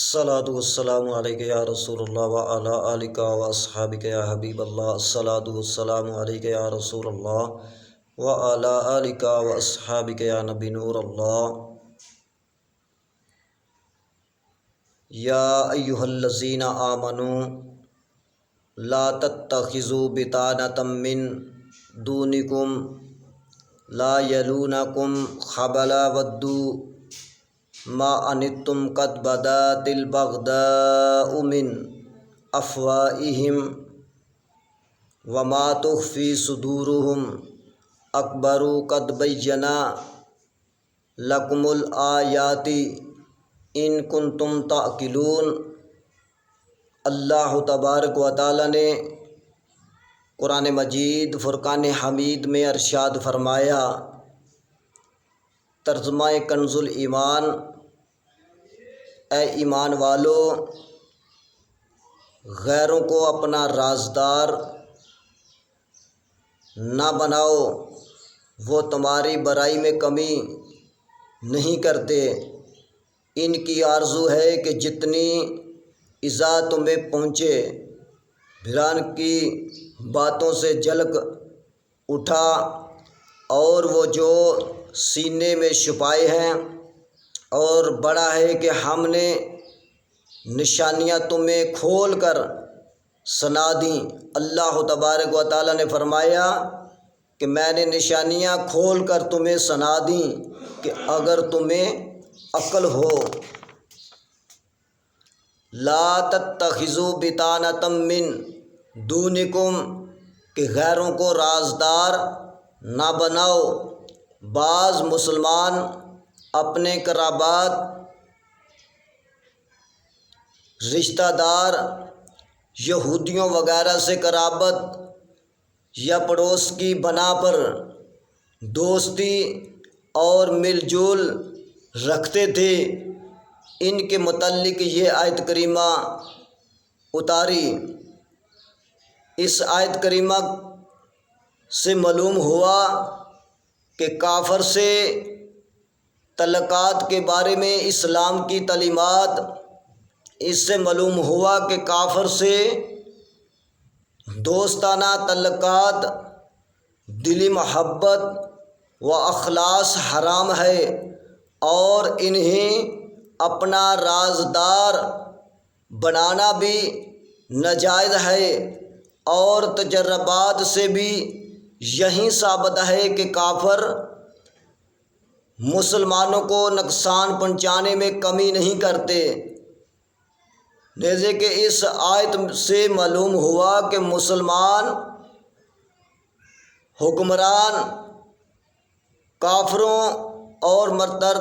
الصلاۃ والسلام علیک یا رسول اللہ وعلی آلک و اصحابک یا حبیب اللہ۔ الصلاۃ والسلام علیک یا رسول اللہ وعلی آلک و اصحابک یا نبی نور اللہ۔ یا ایھا الذین آمنوا لا تتخذوا بطانة من دونکم لا یلونکم خبالا ودوا ما عنتم قد بدات البغضاء من افواہہم وما تخفی صدورہم اکبر قد بینا لکم الآیات ان کنتم تعقلون۔ اللہ تبارک و تعالیٰ نے قرآن مجید فرقان حمید میں ارشاد فرمایا، ترجمہ کنز الایمان: اے ایمان والو، غیروں کو اپنا رازدار نہ بناؤ، وہ تمہاری برائی میں کمی نہیں کرتے۔ ان کی آرزو ہے کہ جتنی ایذا تمہیں پہنچے، بھیران کی باتوں سے جھلک اٹھا، اور وہ جو سینے میں چھپائے ہیں، اور بڑا ہے کہ ہم نے نشانیاں تمہیں کھول کر سنا دیں۔ اللہ تبارک و تعالیٰ نے فرمایا کہ میں نے نشانیاں کھول کر تمہیں سنا دیں کہ اگر تمہیں عقل ہو۔ لا تتخذوا بطانة من دونکم، کہ غیروں کو رازدار نہ بناؤ۔ بعض مسلمان اپنے قرابات، رشتہ دار، یہودیوں وغیرہ سے قرابت یا پڑوس کی بنا پر دوستی اور مل جل رکھتے تھے۔ ان کے متعلق یہ آیت کریمہ اتاری۔ اس آیت کریمہ سے معلوم ہوا کہ کافر سے تعلقات کے بارے میں اسلام کی تعلیمات۔ اس سے معلوم ہوا کہ کافر سے دوستانہ تعلقات، دلی محبت و اخلاص حرام ہے، اور انہیں اپنا رازدار بنانا بھی ناجائز ہے۔ اور تجربات سے بھی یہی ثابت ہے کہ کافر مسلمانوں کو نقصان پہنچانے میں کمی نہیں کرتے۔ جیسے کہ اس آیت سے معلوم ہوا کہ مسلمان حکمران کافروں اور مرتد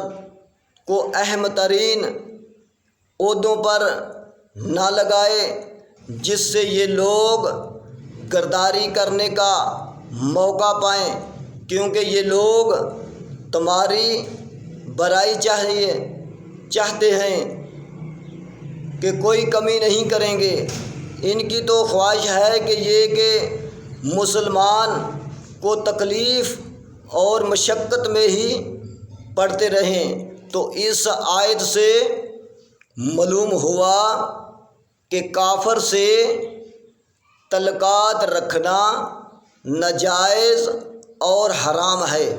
کو اہم ترین عہدوں پر نہ لگائے، جس سے یہ لوگ غداری کرنے کا موقع پائیں، کیونکہ یہ لوگ تمہاری برائی چاہتے ہیں کہ کوئی کمی نہیں کریں گے۔ ان کی تو خواہش ہے کہ مسلمان کو تکلیف اور مشقت میں ہی پڑتے رہیں۔ تو اس آیت سے معلوم ہوا کہ کافر سے تعلقات رکھنا ناجائز اور حرام ہے۔